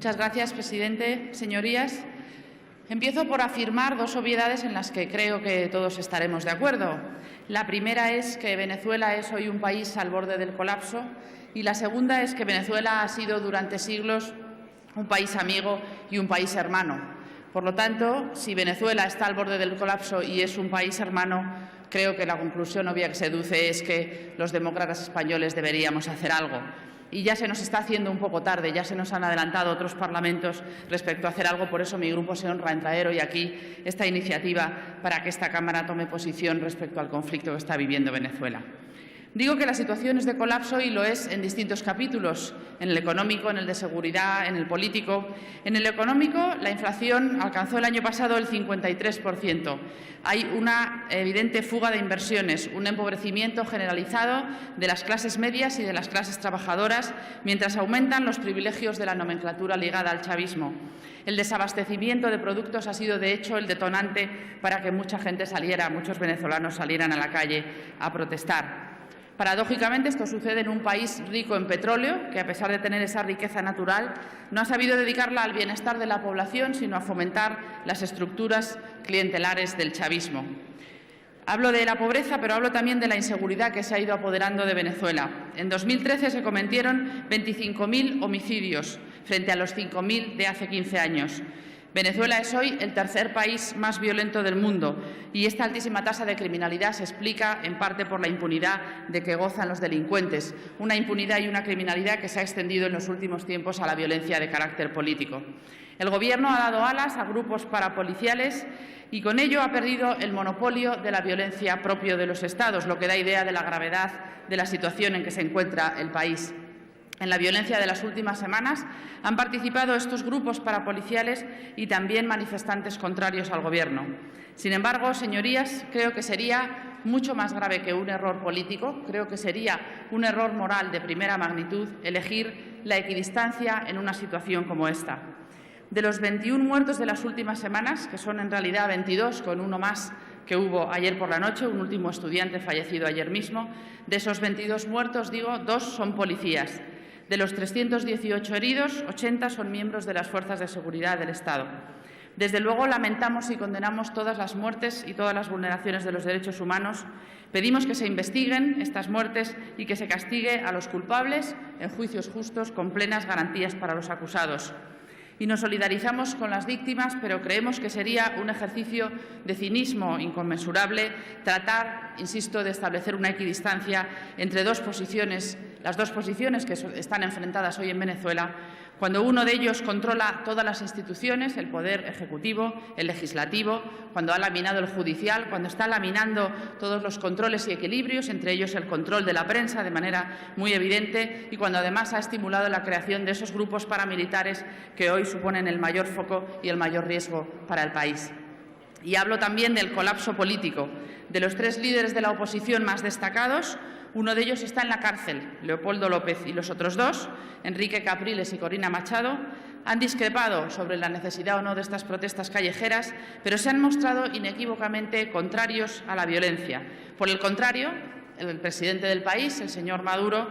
Muchas gracias, presidente. Señorías, empiezo por afirmar dos obviedades en las que creo que todos estaremos de acuerdo. La primera es que Venezuela es hoy un país al borde del colapso y la segunda es que Venezuela ha sido durante siglos un país amigo y un país hermano. Por lo tanto, si Venezuela está al borde del colapso y es un país hermano, creo que la conclusión obvia que se deduce es que los demócratas españoles deberíamos hacer algo. Y ya se nos está haciendo un poco tarde, ya se nos han adelantado otros parlamentos respecto a hacer algo. Por eso mi grupo se honra en traer hoy aquí esta iniciativa para que esta Cámara tome posición respecto al conflicto que está viviendo Venezuela. Digo que la situación es de colapso y lo es en distintos capítulos, en el económico, en el de seguridad, en el político. En el económico, la inflación alcanzó el año pasado el 53%. Hay una evidente fuga de inversiones, un empobrecimiento generalizado de las clases medias y de las clases trabajadoras, mientras aumentan los privilegios de la nomenclatura ligada al chavismo. El desabastecimiento de productos ha sido, de hecho, el detonante para que mucha gente saliera, muchos venezolanos salieran a la calle a protestar. Paradójicamente, esto sucede en un país rico en petróleo, que, a pesar de tener esa riqueza natural, no ha sabido dedicarla al bienestar de la población, sino a fomentar las estructuras clientelares del chavismo. Hablo de la pobreza, pero hablo también de la inseguridad que se ha ido apoderando de Venezuela. En 2013 se cometieron 25.000 homicidios, frente a los 5.000 de hace 15 años. Venezuela es hoy el tercer país más violento del mundo y esta altísima tasa de criminalidad se explica en parte por la impunidad de que gozan los delincuentes, una impunidad y una criminalidad que se ha extendido en los últimos tiempos a la violencia de carácter político. El Gobierno ha dado alas a grupos parapoliciales y con ello ha perdido el monopolio de la violencia propio de los Estados, lo que da idea de la gravedad de la situación en que se encuentra el país. En la violencia de las últimas semanas han participado estos grupos parapoliciales y también manifestantes contrarios al Gobierno. Sin embargo, señorías, creo que sería mucho más grave que un error político, creo que sería un error moral de primera magnitud elegir la equidistancia en una situación como esta. De los 21 muertos de las últimas semanas, que son en realidad 22, con uno más que hubo ayer por la noche, un último estudiante fallecido ayer mismo, de esos 22 muertos, digo, 2 son policías. De los 318 heridos, 80 son miembros de las fuerzas de seguridad del Estado. Desde luego, lamentamos y condenamos todas las muertes y todas las vulneraciones de los derechos humanos. Pedimos que se investiguen estas muertes y que se castigue a los culpables en juicios justos con plenas garantías para los acusados. Y nos solidarizamos con las víctimas, pero creemos que sería un ejercicio de cinismo inconmensurable tratar, insisto, de establecer una equidistancia entre las dos posiciones que están enfrentadas hoy en Venezuela, cuando uno de ellos controla todas las instituciones, el poder ejecutivo, el legislativo, cuando ha laminado el judicial, cuando está laminando todos los controles y equilibrios, entre ellos el control de la prensa de manera muy evidente, y cuando además ha estimulado la creación de esos grupos paramilitares que hoy suponen el mayor foco y el mayor riesgo para el país. Y hablo también del colapso político. De los 3 líderes de la oposición más destacados, uno de ellos está en la cárcel, Leopoldo López, y los otros 2, Enrique Capriles y Corina Machado, han discrepado sobre la necesidad o no de estas protestas callejeras, pero se han mostrado inequívocamente contrarios a la violencia. Por el contrario, el presidente del país, el señor Maduro,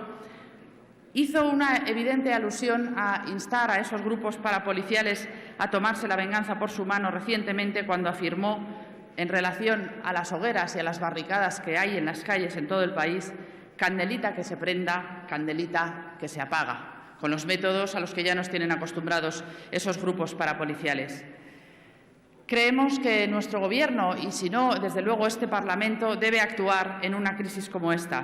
hizo una evidente alusión a instar a esos grupos parapoliciales a tomarse la venganza por su mano recientemente cuando afirmó, en relación a las hogueras y a las barricadas que hay en las calles en todo el país, candelita que se prenda, candelita que se apaga, con los métodos a los que ya nos tienen acostumbrados esos grupos parapoliciales. Creemos que nuestro Gobierno, y si no, desde luego este Parlamento, debe actuar en una crisis como esta.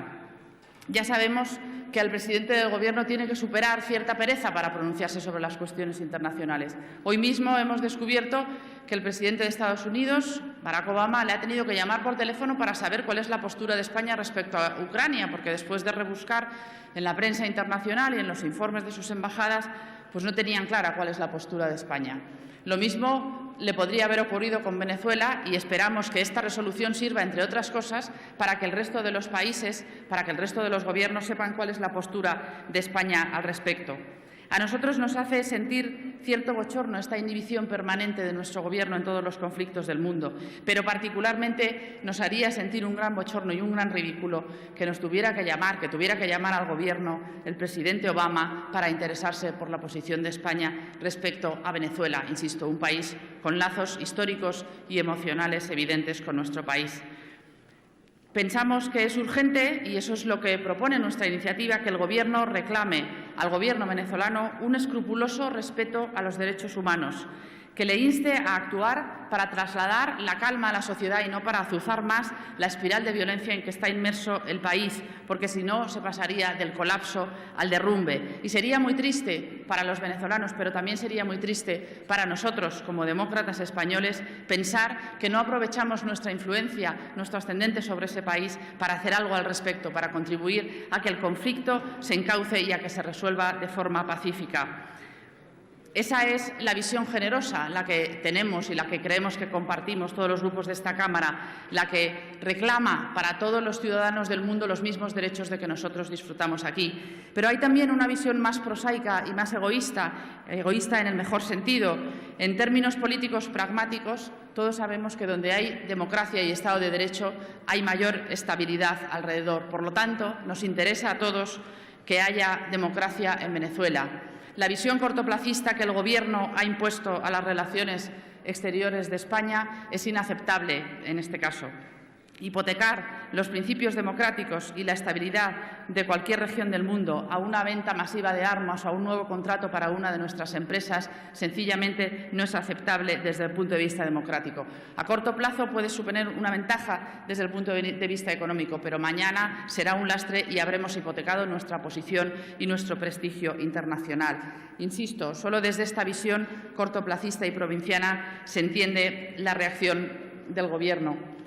Ya sabemos que el presidente del Gobierno tiene que superar cierta pereza para pronunciarse sobre las cuestiones internacionales. Hoy mismo hemos descubierto que el presidente de Estados Unidos, Barack Obama, le ha tenido que llamar por teléfono para saber cuál es la postura de España respecto a Ucrania, porque después de rebuscar en la prensa internacional y en los informes de sus embajadas, pues no tenían clara cuál es la postura de España. Lo mismo le podría haber ocurrido con Venezuela y esperamos que esta resolución sirva, entre otras cosas, para que el resto de los países, para que el resto de los gobiernos sepan cuál es la postura de España al respecto. A nosotros nos hace sentir cierto bochorno esta inhibición permanente de nuestro Gobierno en todos los conflictos del mundo, pero particularmente nos haría sentir un gran bochorno y un gran ridículo que tuviera que llamar al Gobierno el presidente Obama para interesarse por la posición de España respecto a Venezuela, insisto, un país con lazos históricos y emocionales evidentes con nuestro país. Pensamos que es urgente, y eso es lo que propone nuestra iniciativa, que el Gobierno reclame al Gobierno venezolano un escrupuloso respeto a los derechos humanos, que le inste a actuar para trasladar la calma a la sociedad y no para azuzar más la espiral de violencia en que está inmerso el país, porque si no se pasaría del colapso al derrumbe. Y sería muy triste para los venezolanos, pero también sería muy triste para nosotros, como demócratas españoles, pensar que no aprovechamos nuestra influencia, nuestro ascendente sobre ese país para hacer algo al respecto, para contribuir a que el conflicto se encauce y a que se resuelva de forma pacífica. Esa es la visión generosa, la que tenemos y la que creemos que compartimos todos los grupos de esta Cámara, la que reclama para todos los ciudadanos del mundo los mismos derechos de que nosotros disfrutamos aquí. Pero hay también una visión más prosaica y más egoísta en el mejor sentido. En términos políticos pragmáticos, todos sabemos que donde hay democracia y Estado de Derecho hay mayor estabilidad alrededor. Por lo tanto, nos interesa a todos que haya democracia en Venezuela. La visión cortoplacista que el Gobierno ha impuesto a las relaciones exteriores de España es inaceptable en este caso. Hipotecar los principios democráticos y la estabilidad de cualquier región del mundo a una venta masiva de armas o a un nuevo contrato para una de nuestras empresas sencillamente no es aceptable desde el punto de vista democrático. A corto plazo puede suponer una ventaja desde el punto de vista económico, pero mañana será un lastre y habremos hipotecado nuestra posición y nuestro prestigio internacional. Insisto, solo desde esta visión cortoplacista y provinciana se entiende la reacción del Gobierno.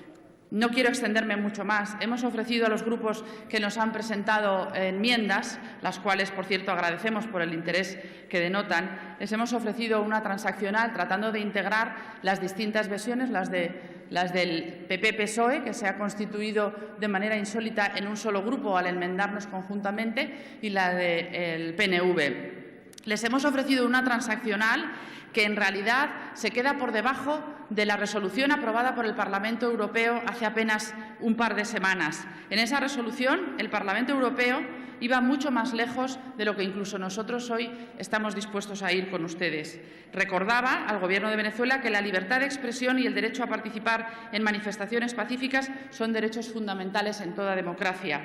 No quiero extenderme mucho más. Hemos ofrecido a los grupos que nos han presentado enmiendas, las cuales, por cierto, agradecemos por el interés que denotan. Les hemos ofrecido una transaccional tratando de integrar las distintas versiones, las del PP-PSOE, que se ha constituido de manera insólita en un solo grupo al enmendarnos conjuntamente, y la del PNV. Les hemos ofrecido una transaccional que en realidad se queda por debajo de la resolución aprobada por el Parlamento Europeo hace apenas un par de semanas. En esa resolución, el Parlamento Europeo iba mucho más lejos de lo que incluso nosotros hoy estamos dispuestos a ir con ustedes. Recordaba al Gobierno de Venezuela que la libertad de expresión y el derecho a participar en manifestaciones pacíficas son derechos fundamentales en toda democracia.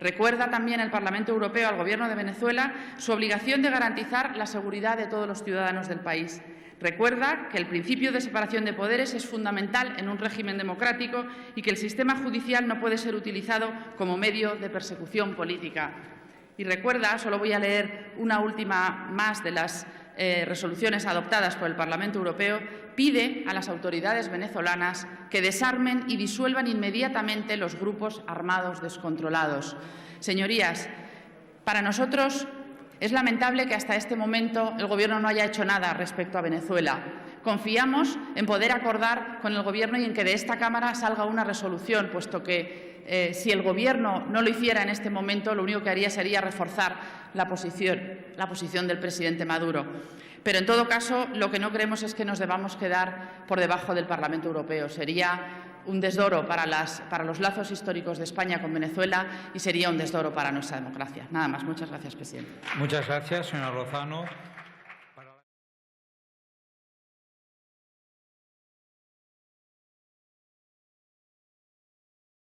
Recuerda también el Parlamento Europeo al Gobierno de Venezuela su obligación de garantizar la seguridad de todos los ciudadanos del país. Recuerda que el principio de separación de poderes es fundamental en un régimen democrático y que el sistema judicial no puede ser utilizado como medio de persecución política. Y recuerda, solo voy a leer una última más de las resoluciones adoptadas por el Parlamento Europeo, pide a las autoridades venezolanas que desarmen y disuelvan inmediatamente los grupos armados descontrolados. Señorías, para nosotros es lamentable que hasta este momento el Gobierno no haya hecho nada respecto a Venezuela. Confiamos en poder acordar con el Gobierno y en que de esta Cámara salga una resolución, puesto que si el Gobierno no lo hiciera en este momento, lo único que haría sería reforzar la posición del presidente Maduro. Pero, en todo caso, lo que no queremos es que nos debamos quedar por debajo del Parlamento Europeo. Sería un desdoro para los lazos históricos de España con Venezuela y sería un desdoro para nuestra democracia. Nada más. Muchas gracias, presidente. Muchas gracias, señora Lozano.